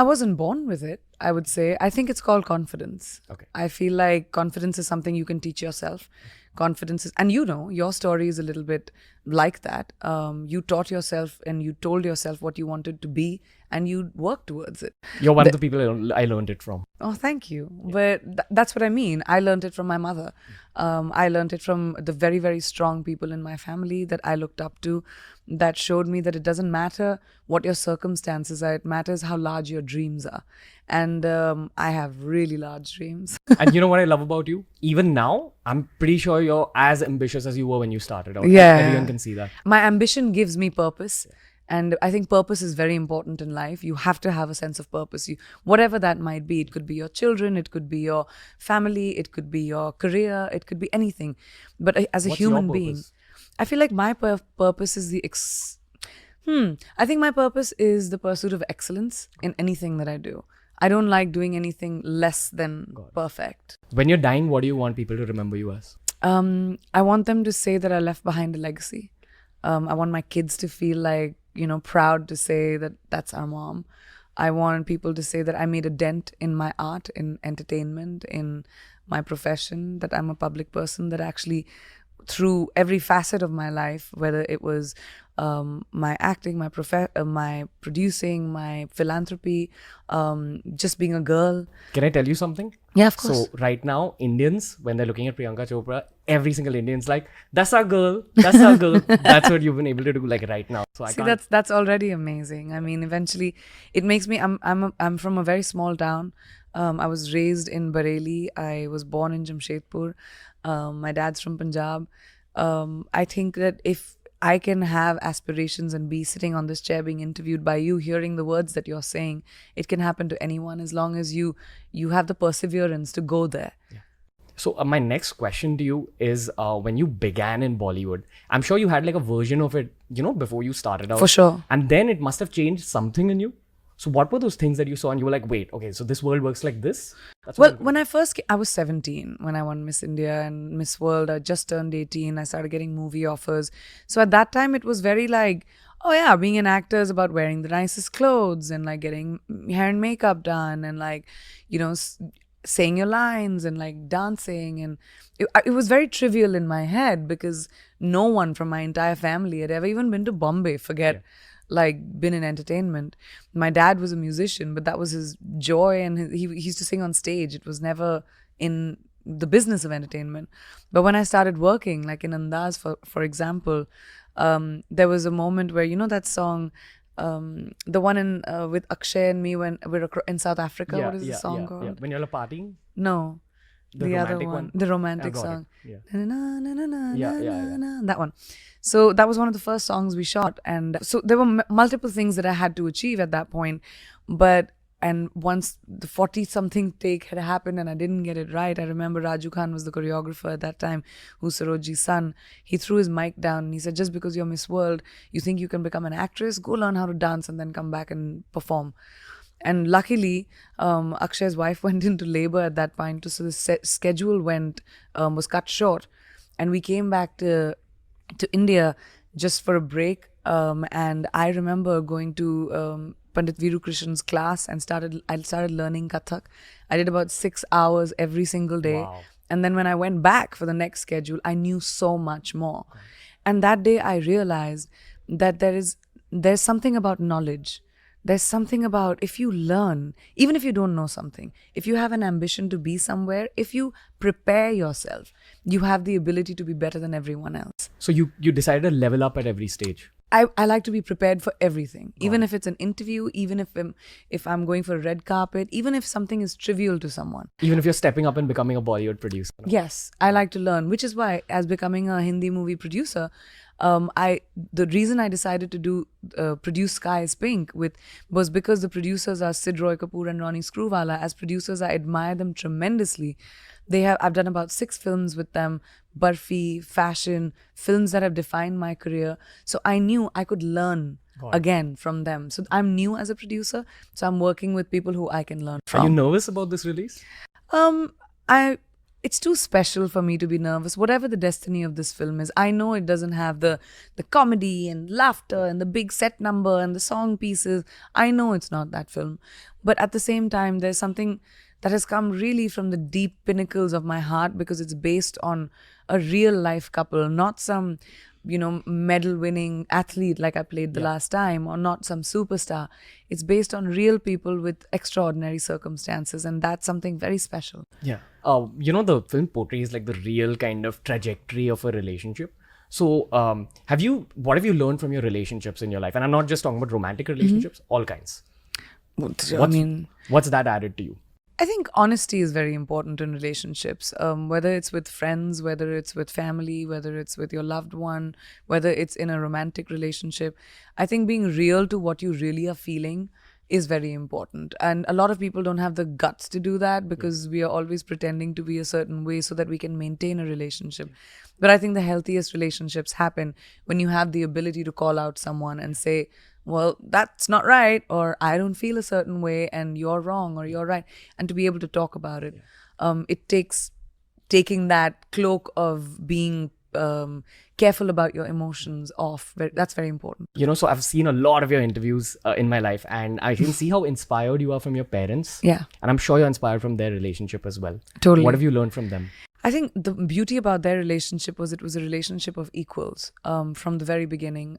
I wasn't born with it, I would say. I think it's called confidence. Okay. I feel like confidence is something you can teach yourself. Confidence is, and your story is a little bit like that. You taught yourself and you told yourself what you wanted to be and you worked towards it. You're one of the people I learned it from. Oh, thank you. But that's what I mean. I learned it from my mother. I learned it from the very, very strong people in my family that I looked up to, that showed me that it doesn't matter what your circumstances are. It matters how large your dreams are. And I have really large dreams. And you know what I love about you? Even now, I'm pretty sure you're as ambitious as you were when you started out. Yeah. Everyone can see that. My ambition gives me purpose. And I think purpose is very important in life. You have to have a sense of purpose. Whatever that might be. It could be your children. It could be your family. It could be your career. It could be anything. But as a What's human your being, purpose? I feel like my purpose is I think my purpose is the pursuit of excellence in anything that I do. I don't like doing anything less than perfect. When you're dying, what do you want people to remember you as? I want them to say that I left behind a legacy. I want my kids to feel like, proud to say that that's our mom. I want people to say that I made a dent in my art, in entertainment, in my profession, that I'm a public person, that actually through every facet of my life, whether it was my acting, my producing, my philanthropy, just being a girl. Can I tell you something? Yeah, of course. So right now, Indians, when they're looking at Priyanka Chopra, every single Indian's like, that's our girl, that's our girl. That's what you've been able to do like right now. So I See, can't. that's already amazing. I mean, eventually, it makes me. I'm from a very small town. I was raised in Bareilly. I was born in Jamshedpur. My dad's from Punjab. I think that if I can have aspirations and be sitting on this chair being interviewed by you, hearing the words that you're saying, it can happen to anyone as long as you have the perseverance to go there. Yeah. So my next question to you is, when you began in Bollywood, I'm sure you had like a version of it, before you started out. For sure. And then it must have changed something in you. So what were those things that you saw and you were like, wait, okay, so this world works like this? Well, when I first came, I was 17 when I won Miss India and Miss World. I just turned 18. I started getting movie offers. So at that time, it was very like, oh yeah, being an actor is about wearing the nicest clothes and like getting hair and makeup done and like, saying your lines and like dancing. And it was very trivial in my head because no one from my entire family had ever even been to Bombay, been in entertainment. My dad was a musician, but that was his joy, and he used to sing on stage. It was never in the business of entertainment. But when I started working, like in Andaz, for example, there was a moment where, that song, the one in with Akshay and me when we're in South Africa. What is the song called? Yeah. When you're partying? No. The other one. The romantic song. Yeah. That one. So that was one of the first songs we shot. And so there were multiple things that I had to achieve at that point. And once the 40-something take had happened and I didn't get it right, I remember Raju Khan was the choreographer at that time, who's Sarojji's son. He threw his mic down and he said, just because you're Miss World, you think you can become an actress? Go learn how to dance and then come back and perform. And luckily, Akshay's wife went into labor at that point, so the schedule was cut short. And we came back to India just for a break. And I remember going to Pandit Viru Krishn's class and I started learning Kathak. I did about 6 hours every single day. Wow. And then when I went back for the next schedule, I knew so much more. Okay. And that day I realized that there's something about knowledge. There's something about if you learn, even if you don't know something, if you have an ambition to be somewhere, if you prepare yourself, you have the ability to be better than everyone else. So you decided to level up at every stage. I like to be prepared for everything, even if it's an interview, even if I'm going for a red carpet, even if something is trivial to someone. Even if you're stepping up and becoming a Bollywood producer. Yes, I like to learn, which is why as becoming a Hindi movie producer, the reason I decided to produce Sky is Pink was because the producers are Sid Roy Kapoor and Ronnie Screwvala. As producers, I admire them tremendously. I've done about 6 films with them, Barfi, fashion, films that have defined my career. So I knew I could learn again from them. So I'm new as a producer, so I'm working with people who I can learn from. Are you nervous about this release? it's too special for me to be nervous. Whatever the destiny of this film is, I know it doesn't have the comedy and laughter and the big set number and the song pieces. I know it's not that film. But at the same time, there's something that has come really from the deep pinnacles of my heart, because it's based on a real life couple, not some, medal winning athlete like I played the last time, or not some superstar. It's based on real people with extraordinary circumstances, and that's something very special. Yeah. The film portrays like the real kind of trajectory of a relationship. So, what have you learned from your relationships in your life? And I'm not just talking about romantic relationships, all kinds. What's that added to you? I think honesty is very important in relationships, whether it's with friends, whether it's with family, whether it's with your loved one, whether it's in a romantic relationship. I think being real to what you really are feeling is very important. And a lot of people don't have the guts to do that, because we are always pretending to be a certain way so that we can maintain a relationship. But I think the healthiest relationships happen when you have the ability to call out someone and say, well, that's not right, or I don't feel a certain way and you're wrong or you're right, and to be able to talk about it. It takes taking that cloak of being careful about your emotions off. That's very important. So I've seen a lot of your interviews in my life, and I can see how inspired you are from your parents. Yeah. And I'm sure you're inspired from their relationship as well. Totally. What have you learned from them? I think the beauty about their relationship was it was a relationship of equals from the very beginning.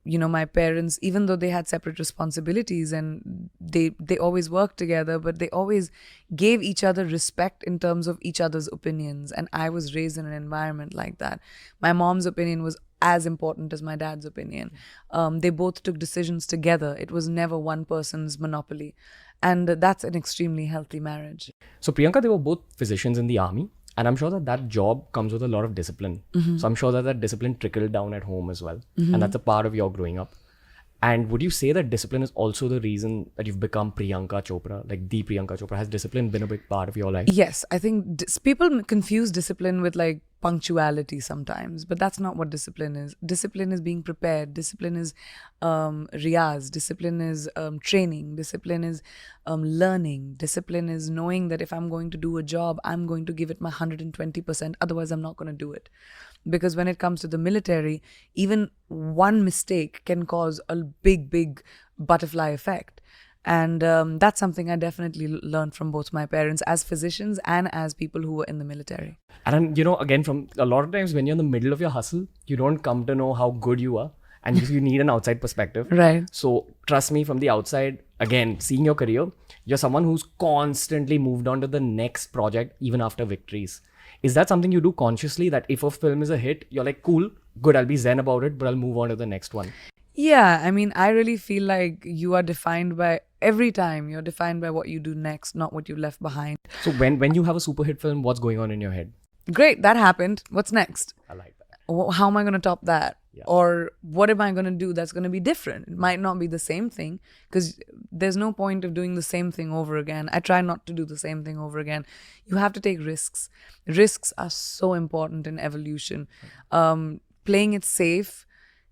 My parents, even though they had separate responsibilities and they always worked together, but they always gave each other respect in terms of each other's opinions. And I was raised in an environment like that. My mom's opinion was as important as my dad's opinion. They both took decisions together. It was never one person's monopoly. And that's an extremely healthy marriage. So Priyanka, they were both physicians in the army. And I'm sure that job comes with a lot of discipline. So I'm sure that discipline trickled down at home as well. And that's a part of your growing up. And would you say that discipline is also the reason that you've become Priyanka Chopra, like the Priyanka Chopra? Has discipline been a big part of your life? Yes, I think people confuse discipline with like punctuality sometimes, but that's not what discipline is. Discipline is being prepared. Discipline is riyaz. Discipline is training. Discipline is learning. Discipline is knowing that if I'm going to do a job, I'm going to give it my 120%. Otherwise, I'm not going to do it. Because when it comes to the military, even one mistake can cause a big butterfly effect. And that's something I definitely learned from both my parents as physicians and as people who were in the military. And again, from a lot of times when you're in the middle of your hustle, you don't come to know how good you are. And you need an outside perspective. Right. So trust me, from the outside, again, seeing your career, you're someone who's constantly moved on to the next project, even after victories. Is that something you do consciously, that if a film is a hit, you're like, cool, good, I'll be zen about it, but I'll move on to the next one? Yeah, I mean, I really feel like you are defined by, every time you're defined by what you do next, not what you left behind. So when you have a super hit film, what's going on in your head? Great, that happened. What's next? I like that. How am I going to top that? Yeah. Or what am I going to do that's going to be different? It might not be the same thing, because there's no point of doing the same thing over again. I try not to do the same thing over again. You have to take risks. Risks are so important in evolution. Playing it safe,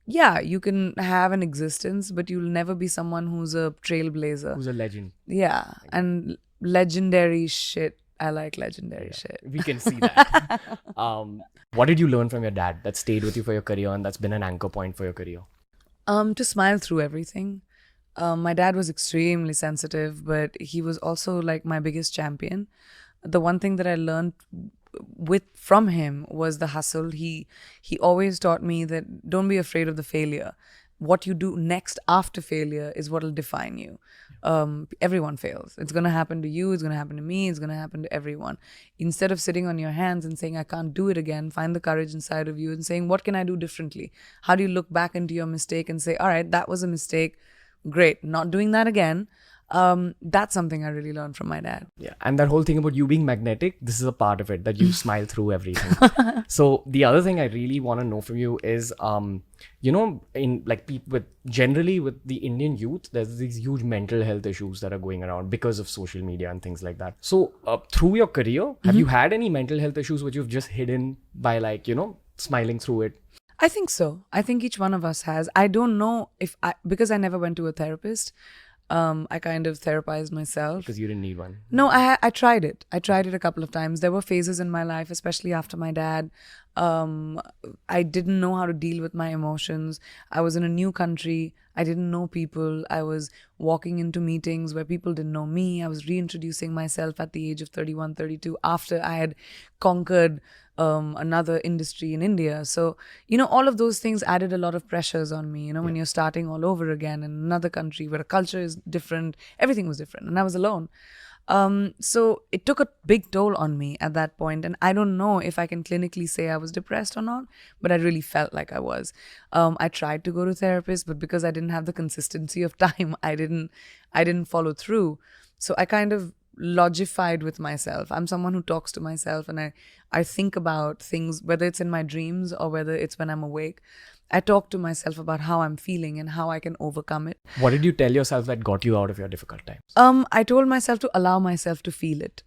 yeah, you can have an existence, but you'll never be someone who's a trailblazer. Who's a legend. Yeah, and legendary shit. I like legendary shit. We can see that. What did you learn from your dad that stayed with you for your career and that's been an anchor point for your career? To smile through everything. My dad was extremely sensitive, but he was also like my biggest champion. The one thing that I learned from him was the hustle. He always taught me that don't be afraid of the failure. What you do next after failure is what will define you. Everyone fails. It's going to happen to you. It's going to happen to me. It's going to happen to everyone. Instead of sitting on your hands and saying, I can't do it again, find the courage inside of you and saying, what can I do differently? How do you look back into your mistake and say, all right, that was a mistake. Great. Not doing that again. That's something I really learned from my dad. Yeah. And that whole thing about you being magnetic, this is a part of it, that you smile through everything. So the other thing I really want to know from you is, in like people generally with the Indian youth, there's these huge mental health issues that are going around because of social media and things like that. So through your career, have you had any mental health issues which you've just hidden by smiling through it? I think so. I think each one of us has. I don't know because I never went to a therapist. I kind of therapized myself. Because you didn't need one. No, I tried it. I tried it a couple of times. There were phases in my life, especially after my dad. Um, I didn't know how to deal with my emotions. I was in a new country. I didn't know people. I was walking into meetings where people didn't know me. I was reintroducing myself at the age of 31, 32 after I had conquered another industry in India. So, all of those things added a lot of pressures on me, when you're starting all over again in another country where a culture is different, everything was different, and I was alone. So it took a big toll on me at that point, and I don't know if I can clinically say I was depressed or not, but I really felt like I was. I tried to go to therapists, but because I didn't have the consistency of time, I didn't follow through. So I kind of logified with myself. I'm someone who talks to myself, and I think about things, whether it's in my dreams or whether it's when I'm awake. I talk to myself about how I'm feeling and how I can overcome it. What did you tell yourself that got you out of your difficult times? I told myself to allow myself to feel it.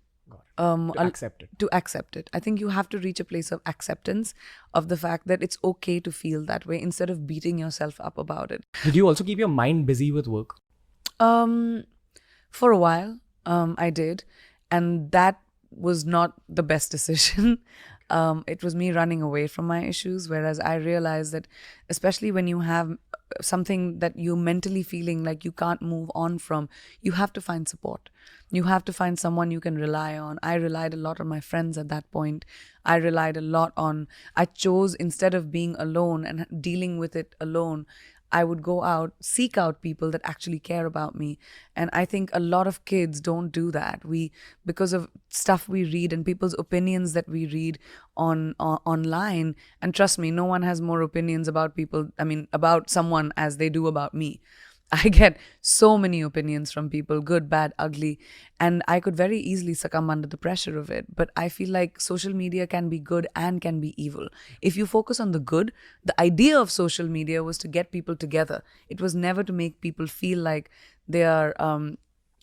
To accept it. To accept it. I think you have to reach a place of acceptance of the fact that it's okay to feel that way instead of beating yourself up about it. Did you also keep your mind busy with work? For a while, I did. And that was not the best decision. It was me running away from my issues, whereas I realized that especially when you have something that you're mentally feeling like you can't move on from, you have to find support. You have to find someone you can rely on. I relied a lot on my friends at that point. I chose, instead of being alone and dealing with it alone, I would go out, seek out people that actually care about me. And I think a lot of kids don't do that. Because of stuff we read and people's opinions that we read online, and trust me, no one has more opinions about about someone as they do about me. I get so many opinions from people, good, bad, ugly, and I could very easily succumb under the pressure of it. But I feel like social media can be good and can be evil. If you focus on the good, the idea of social media was to get people together. It was never to make people feel like they are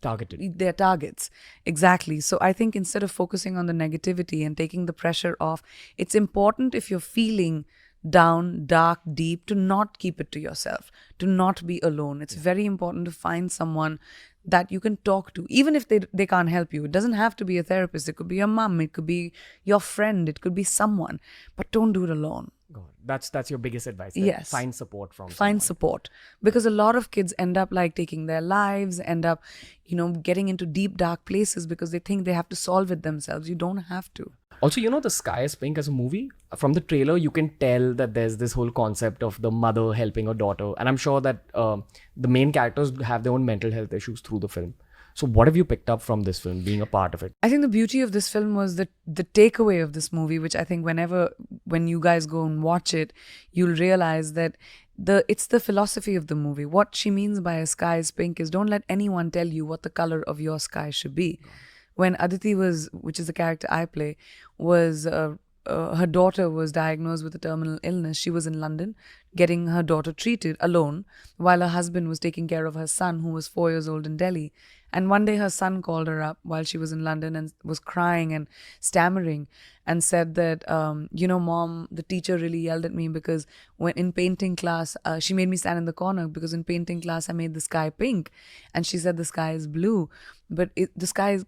Targeted. They're targets. Exactly. So I think instead of focusing on the negativity and taking the pressure off, it's important, if you're feeling down, dark, deep, to not keep it to yourself, to not be alone. It's very important to find someone that you can talk to, even if they can't help you. It doesn't have to be a therapist. It could be your mom, it could be your friend, it could be someone, but don't do it alone. That's your biggest advice. Yes. Find support from Find someone. support, because a lot of kids end up like taking their lives, end up getting into deep dark places because they think they have to solve it themselves. You don't have to. Also, The Sky is Pink as a movie, from the trailer, you can tell that there's this whole concept of the mother helping her daughter. And I'm sure that the main characters have their own mental health issues through the film. So what have you picked up from this film, being a part of it? I think the beauty of this film was the takeaway of this movie, which I think when you guys go and watch it, you'll realize that it's the philosophy of the movie. What she means by a sky is pink is, don't let anyone tell you what the color of your sky should be. When Aditi which is the character I play, her daughter was diagnosed with a terminal illness. She was in London getting her daughter treated alone while her husband was taking care of her son, who was 4 years old, in Delhi. And one day her son called her up while she was in London and was crying and stammering and said that, Mom, the teacher really yelled at me because when in painting class, she made me stand in the corner because in painting class I made the sky pink. And she said the sky is blue. But the sky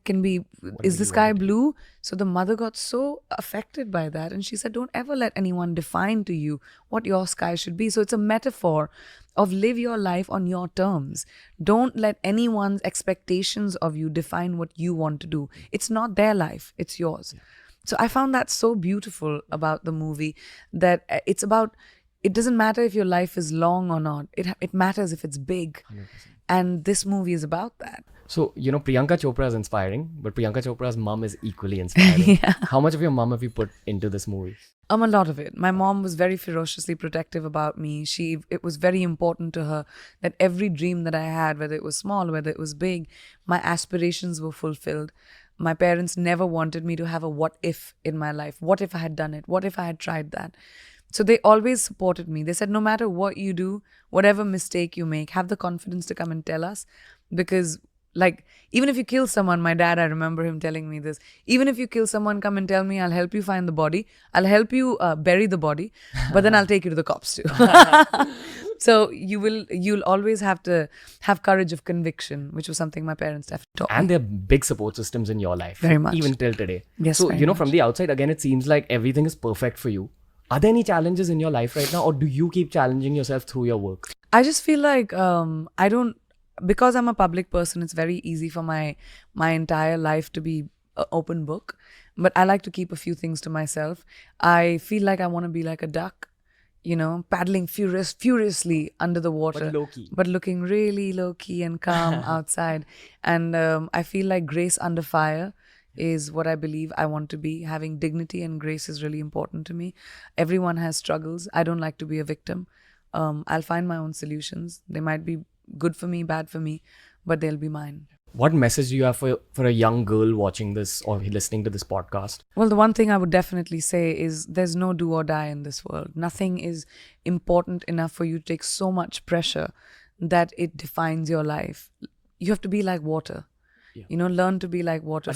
is the sky blue? So the mother got so affected by that. And she said, don't ever let anyone define to you what your sky should be. So it's a metaphor of live your life on your terms. Don't let anyone's expectations of you define what you want to do. It's not their life, it's yours. Yeah. So I found that so beautiful about the movie, that it's about, it doesn't matter if your life is long or not. It matters if it's big. 100%. And this movie is about that. So, Priyanka Chopra is inspiring, but Priyanka Chopra's mom is equally inspiring. Yeah. How much of your mom have you put into this movie? A lot of it. My mom was very ferociously protective about me. It was very important to her that every dream that I had, whether it was small, whether it was big, my aspirations were fulfilled. My parents never wanted me to have a what if in my life. What if I had done it? What if I had tried that? So they always supported me. They said, no matter what you do, whatever mistake you make, have the confidence to come and tell us, because Like, even if you kill someone, my dad, I remember him telling me this. Even if you kill someone, come and tell me, I'll help you find the body. I'll help you bury the body, but then I'll take you to the cops too. So you'll always have to have courage of conviction, which was something my parents definitely taught And me. they're big support systems in your life. Very much. Even till today. Yes, So, very you know, from much. the outside, again, it seems like everything is perfect for you. Are there any challenges in your life right now, or do you keep challenging yourself through your work? I just feel like I don't, because I'm a public person, it's very easy for my entire life to be an open book. But I like to keep a few things to myself. I feel like I want to be like a duck, paddling furiously under the water, But low-key. but looking really low key and calm outside. And I feel like grace under fire is what I believe I want to be. Having dignity and grace is really important to me. Everyone has struggles. I don't like to be a victim. I'll find my own solutions. They might be good for me, bad for me, but they'll be mine. What message do you have for a young girl watching this or listening to this podcast? Well, the one thing I would definitely say is there's no do or die in this world. Nothing is important enough for you to take so much pressure that it defines your life. You have to be like water. Yeah. Learn to be like water.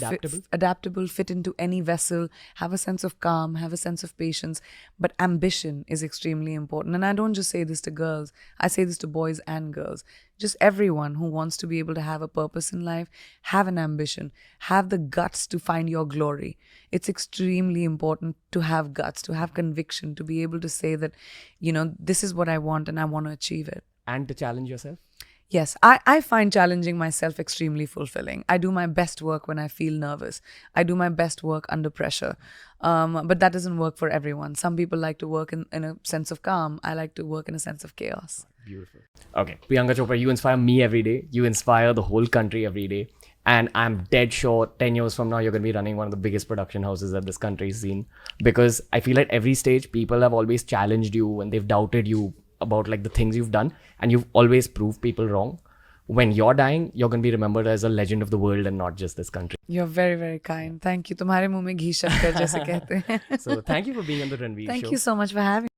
Adaptable. Fit into any vessel, have a sense of calm, have a sense of patience. But ambition is extremely important. And I don't just say this to girls, I say this to boys and girls. Just everyone who wants to be able to have a purpose in life, have an ambition, have the guts to find your glory. It's extremely important to have guts, to have conviction, to be able to say that, this is what I want and I want to achieve it. And to challenge yourself? Yes, I find challenging myself extremely fulfilling. I do my best work when I feel nervous. I do my best work under pressure. But that doesn't work for everyone. Some people like to work in a sense of calm. I like to work in a sense of chaos. Beautiful. Okay, Priyanka Chopra, you inspire me every day. You inspire the whole country every day. And I'm dead sure 10 years from now, you're going to be running one of the biggest production houses that this country's seen. Because I feel at every stage, people have always challenged you and they've doubted you about like the things you've done, and you've always proved people wrong. When you're dying, you're going to be remembered as a legend of the world and not just this country. You're very, very kind. Thank you. तुम्हारे मुंह में घी शक्कर जैसे कहते हैं. So thank you for being on the Ranveer Thank show. you so much for having me.